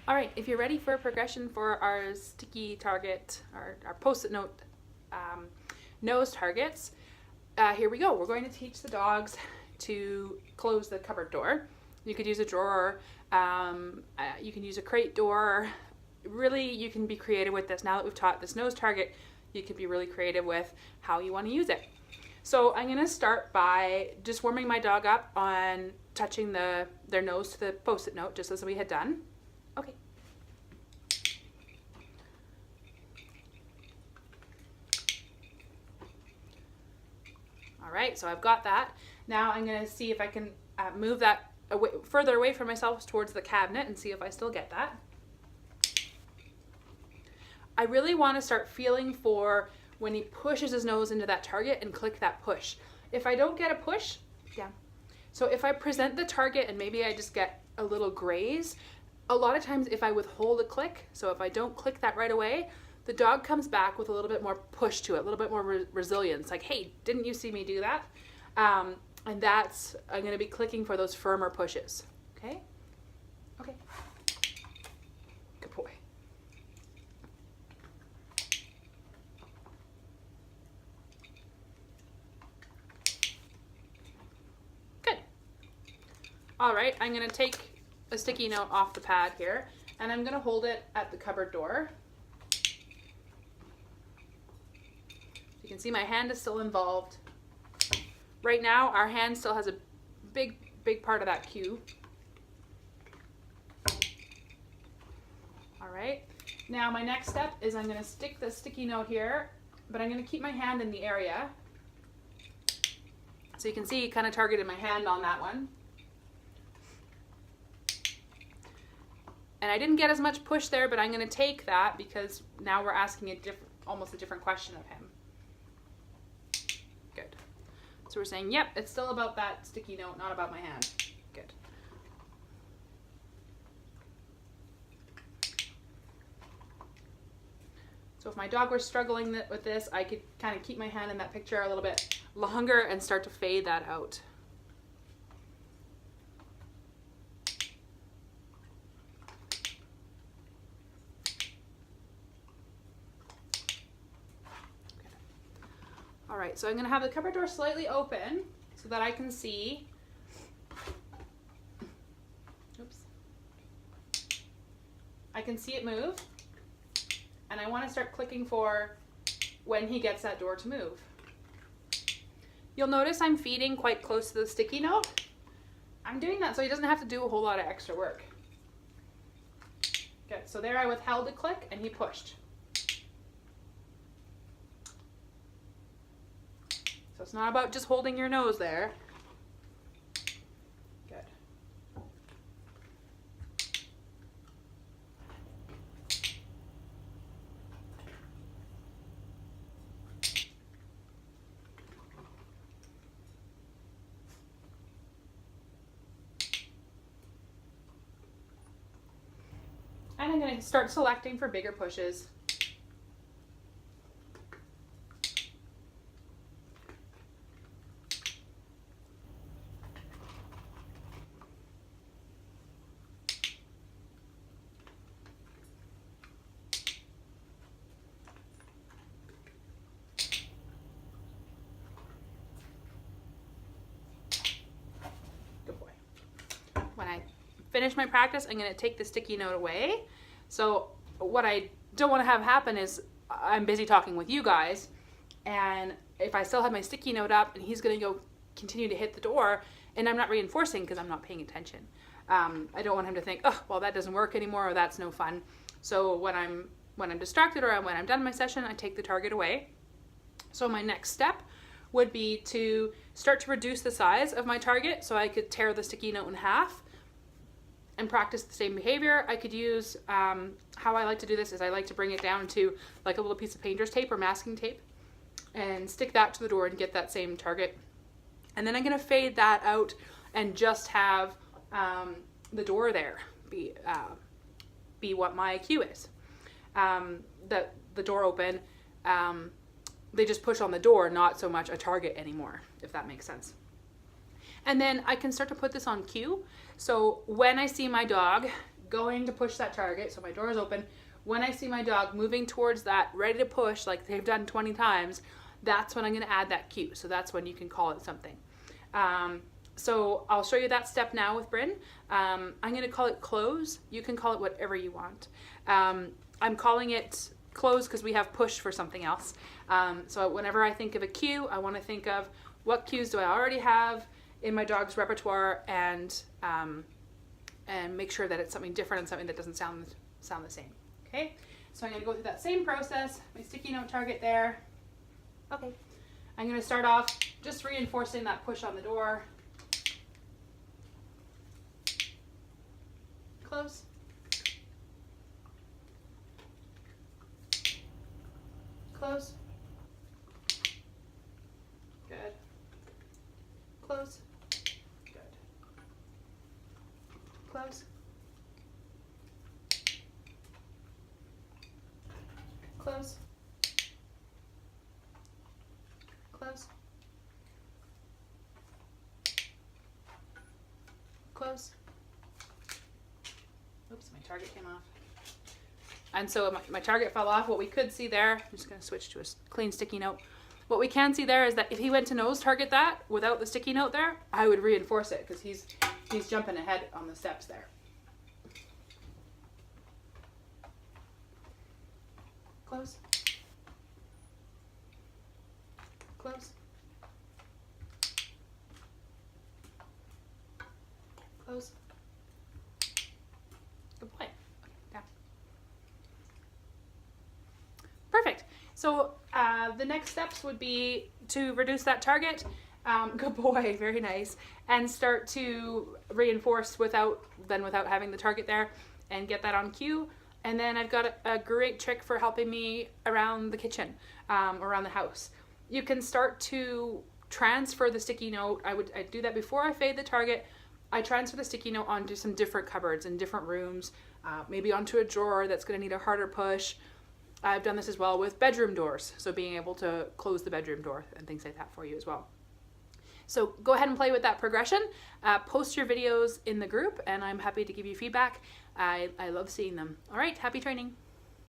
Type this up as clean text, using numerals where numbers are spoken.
All right, if you're ready for a progression for our sticky target, our post-it note nose targets, here we go. We're going to teach the dogs to close the cupboard door. You could use a drawer, you can use a crate door. Really, you can be creative with this. Now that we've taught this nose target, you can be really creative with how you want to use it. So I'm going to start by just warming my dog up on touching their nose to the post-it note, just as we had done. Okay. All right, so I've got that. Now I'm going to see if I can move that further away from myself towards the cabinet and see if I still get that. I really want to start feeling for when he pushes his nose into that target and click that push. If I don't get a push, down. So if I present the target and maybe I just get a little graze, a lot of times if I withhold a click, so if I don't click that right away, the dog comes back with a little bit more push to it, a little bit more resilience. Like, hey, didn't you see me do that? And that's, I'm going to be clicking for those firmer pushes. Okay? Okay. Good boy. Good. All right, I'm going to take a sticky note off the pad here, and I'm going to hold it at the cupboard door. You can see my hand is still involved. Right now, our hand still has a big part of that cue. All right, now my next step is I'm gonna stick the sticky note here, but I'm gonna keep my hand in the area. So you can see, kind of targeted my hand on that one. And I didn't get as much push there, but I'm gonna take that because now we're asking almost a different question of him. Good. So we're saying, yep, it's still about that sticky note, not about my hand. Good. So if my dog were struggling with this, I could kind of keep my hand in that picture a little bit longer and start to fade that out. All right, so I'm gonna have the cupboard door slightly open so that I can see. Oops. I can see it move, and I want to start clicking for when he gets that door to move. You'll notice I'm feeding quite close to the sticky note. I'm doing that so he doesn't have to do a whole lot of extra work. Good, so there I withheld a click and he pushed. So it's not about just holding your nose there. Good. And I'm going to start selecting for bigger pushes. When I finish my practice, I'm going to take the sticky note away. So what I don't want to have happen is I'm busy talking with you guys, and if I still have my sticky note up and he's going to go continue to hit the door and I'm not reinforcing because I'm not paying attention. I don't want him to think, oh, well, that doesn't work anymore or that's no fun. So when I'm distracted or when I'm done my session, I take the target away. So my next step would be to start to reduce the size of my target so I could tear the sticky note in half and practice the same behavior. I could use, how I like to do this is I like to bring it down to like a little piece of painter's tape or masking tape and stick that to the door and get that same target. And then I'm gonna fade that out and just have the door there be what my cue is. The door open, they just push on the door, not so much a target anymore, if that makes sense. And then I can start to put this on cue. So when I see my dog going to push that target, so my door is open. When I see my dog moving towards that, ready to push, like they've done 20 times, that's when I'm going to add that cue. So that's when you can call it something. So I'll show you that step now with Bryn. I'm going to call it close. You can call it whatever you want. I'm calling it close because we have push for something else. So whenever I think of a cue, I want to think of what cues do I already have in my dog's repertoire, and make sure that it's something different and something that doesn't sound the same. Okay, so I'm going to go through that same process. My sticky note target there. Okay, I'm going to start off just reinforcing that push on the door. Close. Close. Good. Close. Good. Close. Close. Close. Close. Oops, my target came off. And so my target fell off. What we could see there, I'm just going to switch to a clean sticky note. What we can see there is that if he went to nose target that without the sticky note there, I would reinforce it because he's jumping ahead on the steps there. Close. Close. Close. Good boy. Yeah. Perfect. So the next steps would be to reduce that target. Good boy, very nice. And start to reinforce without having the target there, and get that on cue. And then I've got a great trick for helping me around the kitchen, around the house. You can start to transfer the sticky note. I do that before I fade the target. I transfer the sticky note onto some different cupboards in different rooms, maybe onto a drawer that's going to need a harder push. I've done this as well with bedroom doors, so being able to close the bedroom door and things like that for you as well. So go ahead and play with that progression. Post your videos in the group, and I'm happy to give you feedback. I love seeing them. All right, happy training.